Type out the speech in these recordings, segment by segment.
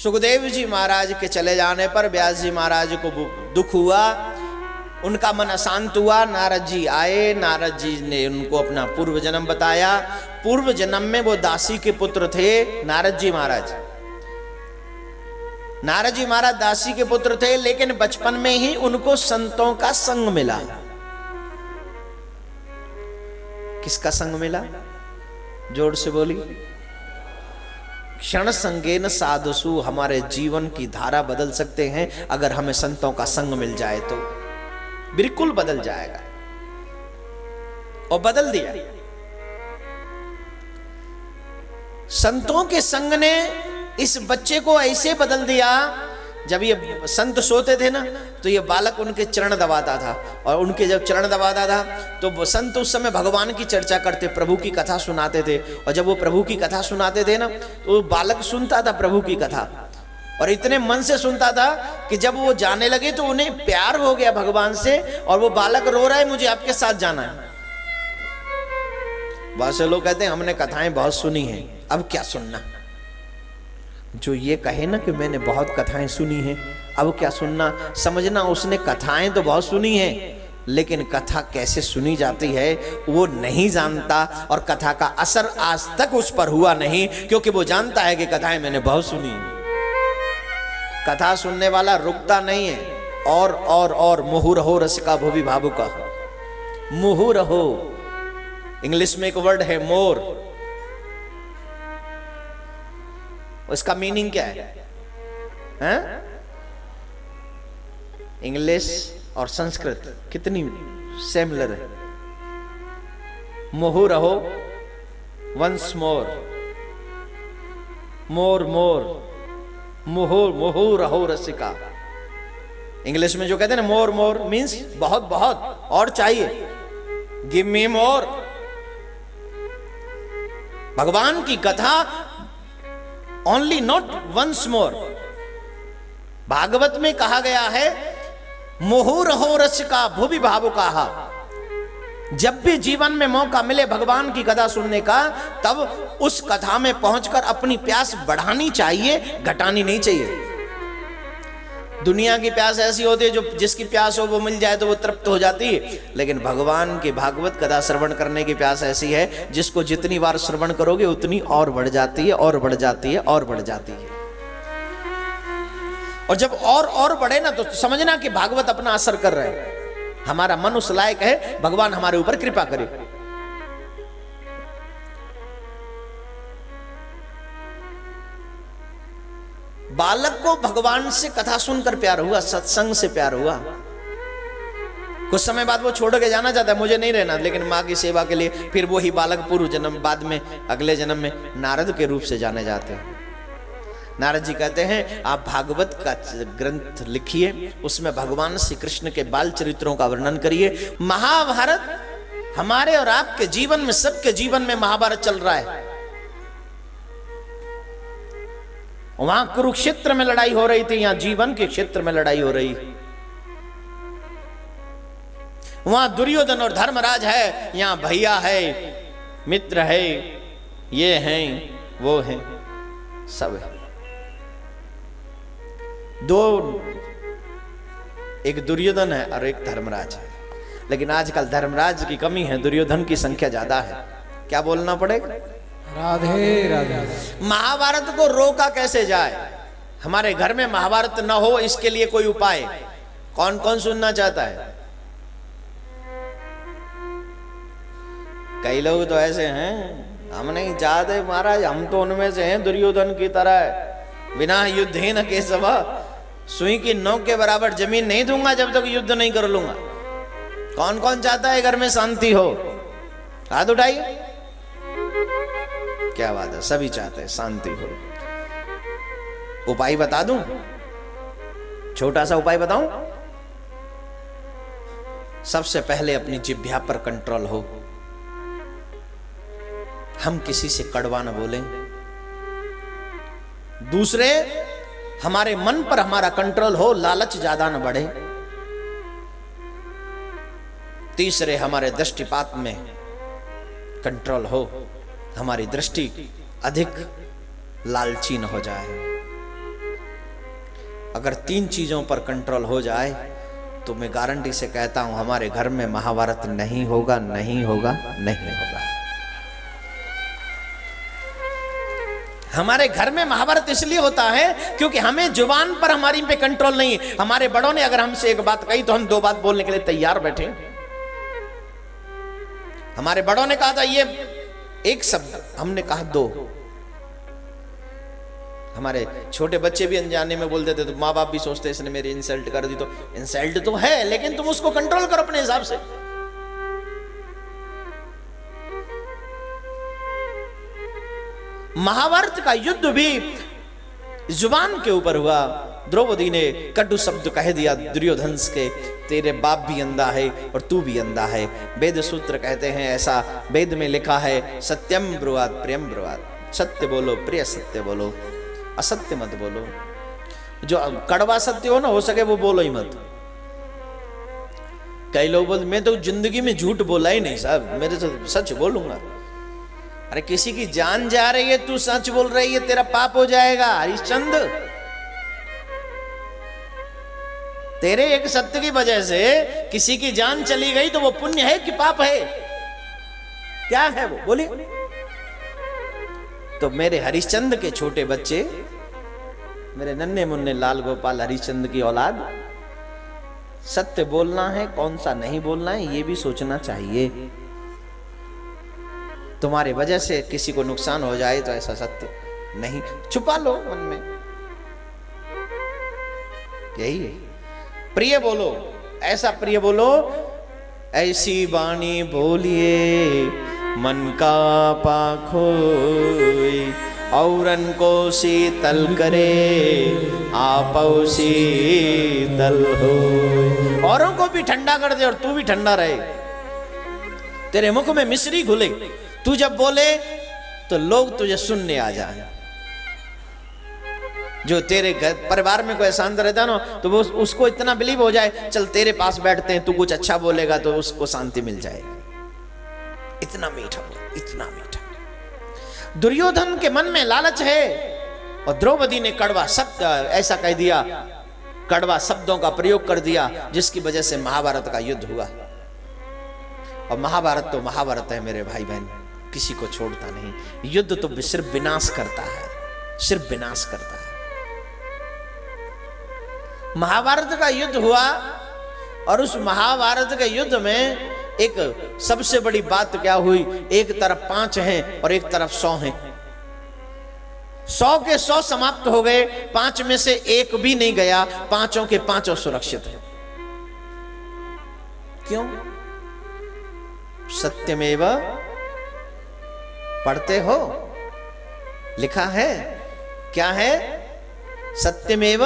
सुखदेव जी महाराज के चले जाने पर व्यास जी महाराज को दुख हुआ, उनका मन अशांत हुआ। नारद जी आए, नारद जी ने उनको अपना पूर्व जन्म बताया। पूर्व जन्म में वो दासी के पुत्र थे नारद जी महाराज। नारद जी महाराज दासी के पुत्र थे, लेकिन बचपन में ही उनको संतों का संग मिला। किसका संग मिला? जोर से बोली। क्षण संगेन साधुसु, हमारे जीवन की धारा बदल सकते हैं अगर हमें संतों का संग मिल जाए तो बिल्कुल बदल जाएगा। और बदल दिया। संतों के संग ने इस बच्चे को ऐसे बदल दिया, जब ये संत सोते थे ना तो ये बालक उनके चरण दबाता था, और उनके जब चरण दबाता था तो वो संत उस समय भगवान की चर्चा करते, प्रभु की कथा सुनाते थे। और जब वो प्रभु की कथा सुनाते थे ना तो बालक सुनता था प्रभु की कथा, और इतने मन से सुनता था कि जब वो जाने लगे तो उन्हें प्यार हो गया भगवान से, और वो बालक रो रहा है मुझे आपके साथ जाना है। बहुत से लोग कहते हैं हमने कथाएं बहुत सुनी हैं, अब क्या सुनना। जो ये कहे ना कि मैंने बहुत कथाएं सुनी हैं, अब क्या सुनना, समझना उसने कथाएं तो बहुत सुनी हैं, लेकिन कथा कैसे सुनी जाती है वो नहीं जानता, और कथा का असर आज तक उस पर हुआ नहीं, क्योंकि वो जानता है कि कथाएं मैंने बहुत सुनी हैं। कथा सुनने वाला रुकता नहीं है, और मुहुरहो रसिका भुवि भावुका। मुहुरहो इंग्लिश में एक वर्ड है मोर, उसका मीनिंग क्या है? इंग्लिश और संस्कृत कितनी सिमिलर है। मुहुरहो वंस मोर, मोर मोर, मुहुरहो रसिका। इंग्लिश में जो कहते हैं ना मोर मोर मीन्स बहुत बहुत और चाहिए, गिव मी मोर। भगवान की कथा only not once more. Bhagavat में कहा गया है मुहुरहो रसिका भुवि भावुकाः। जब भी जीवन में मौका मिले भगवान की कथा सुनने का, तब उस कथा में पहुंचकर अपनी प्यास बढ़ानी चाहिए, घटानी नहीं चाहिए। दुनिया की प्यास ऐसी होती है जो जिसकी प्यास हो वो मिल जाए तो वो तृप्त हो जाती है, लेकिन भगवान की भागवत कथा श्रवण करने की प्यास ऐसी है जिसको जितनी बार श्रवण करोगे उतनी और बढ़ जाती है, और बढ़ जाती है, और बढ़ जाती है। और जब और बढ़े ना तो समझना कि भागवत अपना असर कर रहा है। हमारा मन उस लायक है, भगवान हमारे ऊपर कृपा करे। बालक को भगवान से कथा सुनकर प्यार हुआ, सत्संग से प्यार हुआ। कुछ समय बाद वो छोड़ के जाना चाहता है, मुझे नहीं रहना, लेकिन माँ की सेवा के लिए फिर वो ही बालक पूर्व जन्म बाद में अगले जन्म में नारद के रूप से जाने जाते हैं। नारद जी कहते हैं आप भागवत का ग्रंथ लिखिए, उसमें भगवान श्री कृष्ण के बाल चरित्रों का वर्णन करिए। महाभारत हमारे और आपके जीवन में, सबके जीवन में महाभारत चल रहा है। वहां कुरुक्षेत्र में लड़ाई हो रही थी, यहां जीवन के क्षेत्र में लड़ाई हो रही। वहां दुर्योधन और धर्मराज है, यहां भैया है, मित्र है, ये हैं, वो हैं, सब है। दो, एक दुर्योधन है और एक धर्मराज है, लेकिन आजकल धर्मराज की कमी है, दुर्योधन की संख्या ज्यादा है। क्या बोलना पड़ेगा? राधे राधे। महाभारत को रोका कैसे जाए? हमारे घर में महाभारत न हो इसके लिए कोई उपाय? कौन कौन सुनना चाहता है? कई लोग तो ऐसे हैं, हम नहीं चाहते महाराज, हम तो उनमें से हैं दुर्योधन की तरह, बिना युद्धेन केशव, सुई की नोक के बराबर जमीन नहीं दूंगा जब तक युद्ध नहीं कर लूंगा। कौन कौन चाहता है घर में शांति हो? हाथ उठाइए। क्या बात है, सभी चाहते हैं शांति हो। उपाय बता दूं? छोटा सा उपाय बताऊं? सबसे पहले अपनी जिह्वा पर कंट्रोल हो, हम किसी से कड़वा न बोलें। दूसरे, हमारे मन पर हमारा कंट्रोल हो, लालच ज्यादा न बढ़े। तीसरे, हमारे दृष्टिपात में कंट्रोल हो, हमारी दृष्टि अधिक लालची न हो जाए। अगर 3 चीजों पर कंट्रोल हो जाए तो मैं गारंटी से कहता हूं हमारे घर में महाभारत नहीं होगा, नहीं होगा, नहीं होगा। हमारे घर में महाभारत इसलिए होता है क्योंकि हमें जुबान पर हमारी पे कंट्रोल नहीं है। हमारे बड़ों ने अगर हमसे एक बात कही तो हम 2 बात बोलने के लिए तैयार बैठे। हमारे बड़ों ने कहा था ये एक शब्द, हमने कहा 2। हमारे छोटे बच्चे भी अनजाने में बोल देते तो माँ बाप भी सोचते इसने मेरी इंसल्ट कर दी। तो इंसल्ट तो है लेकिन तुम उसको कंट्रोल करो अपने हिसाब से। महाभारत का युद्ध भी जुबान के ऊपर हुआ। द्रौपदी ने कटु शब्द कह दिया दुर्योधन के, तेरे बाप भी अंधा है और तू भी अंधा है। वेद सूत्र कहते हैं, ऐसा वेद में लिखा है, सत्यम ब्रुवात प्रियम ब्रुवात, सत्य बोलो प्रिय सत्य बोलो, असत्य मत बोलो। जो कड़वा सत्य हो ना, हो सके वो बोलो ही मत। कई लोग बोलते मैं तो जिंदगी में झूठ बोला ही नहीं साहब, मेरे तो सच बोलूंगा। अरे किसी की जान जा रही है, तू सच बोल रही है, तेरा पाप हो जाएगा। हरिश्चंद्र, तेरे एक सत्य की वजह से किसी की जान चली गई तो वो पुण्य है कि पाप है? क्या है वो, बोलिए। तो मेरे हरिश्चंद्र के छोटे बच्चे, मेरे नन्हे मुन्ने लाल गोपाल हरिश्चंद्र की औलाद, सत्य बोलना है, कौन सा नहीं बोलना है, ये भी सोचना चाहिए। तुम्हारे वजह से किसी को नुकसान हो जाए तो ऐसा सत्य नहीं छुपा लो मन में। यही है, प्रिय बोलो, ऐसा प्रिय बोलो, ऐसी वाणी बोलिए मन का पाखोई, औरन को शीतल करे आप शीतल हो। औरों को भी ठंडा कर दे और तू भी ठंडा रहे। तेरे मुख में मिश्री घुले, तू जब बोले तो लोग तुझे सुनने आ जाए। जो तेरे घर परिवार में कोई शांत रहता ना, तो वो उसको इतना बिलीव हो जाए, चल तेरे पास बैठते हैं, तू कुछ अच्छा बोलेगा तो उसको शांति मिल जाएगी। इतना मीठा बोल, इतना मीठा। दुर्योधन के मन में लालच है और द्रौपदी ने कड़वा शब्द ऐसा कह दिया, कड़वा शब्दों का प्रयोग कर दिया, जिसकी वजह से महाभारत का युद्ध हुआ। और महाभारत तो महाभारत है मेरे भाई बहन, किसी को छोड़ता नहीं। युद्ध तो सिर्फ विनाश करता है, सिर्फ विनाश करता है। महाभारत का युद्ध हुआ और उस महाभारत के युद्ध में एक सबसे बड़ी बात क्या हुई, एक तरफ 5 हैं और एक तरफ 100 हैं। 100 के 100 समाप्त हो गए, 5 में से एक भी नहीं गया, 5 के 5 सुरक्षित हैं। क्यों? सत्यमेव पढ़ते हो, लिखा है, क्या है? सत्यमेव,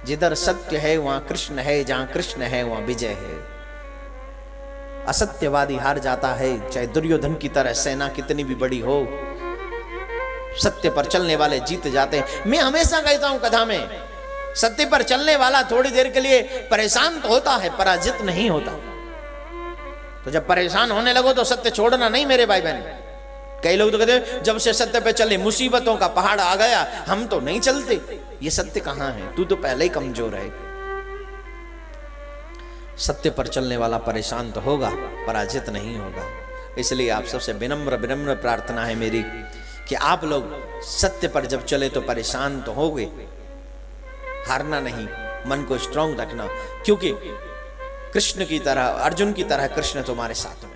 जिधर सत्य है वहां कृष्ण है, जहां कृष्ण है वहां विजय है। असत्यवादी हार जाता है, चाहे दुर्योधन की तरह सेना कितनी भी बड़ी हो। सत्य पर चलने वाले जीत जाते हैं। मैं हमेशा कहता हूं कथा में, सत्य पर चलने वाला थोड़ी देर के लिए परेशान तो होता है, पराजित नहीं होता। तो जब परेशान होने लगो तो सत्य छोड़ना नहीं मेरे भाई बहन। कई लोग तो कहते हैं जब से सत्य पे चले मुसीबतों का पहाड़ आ गया, हम तो नहीं चलते। ये सत्य कहां है? तू तो पहले ही कमजोर है। सत्य पर चलने वाला परेशान तो होगा, पराजित नहीं होगा। इसलिए आप सबसे विनम्र विनम्र प्रार्थना है मेरी कि आप लोग सत्य पर जब चले तो परेशान तो होगे, हारना नहीं, मन को स्ट्रांग रखना, क्योंकि कृष्ण की तरह, अर्जुन की तरह कृष्ण तुम्हारे साथ में।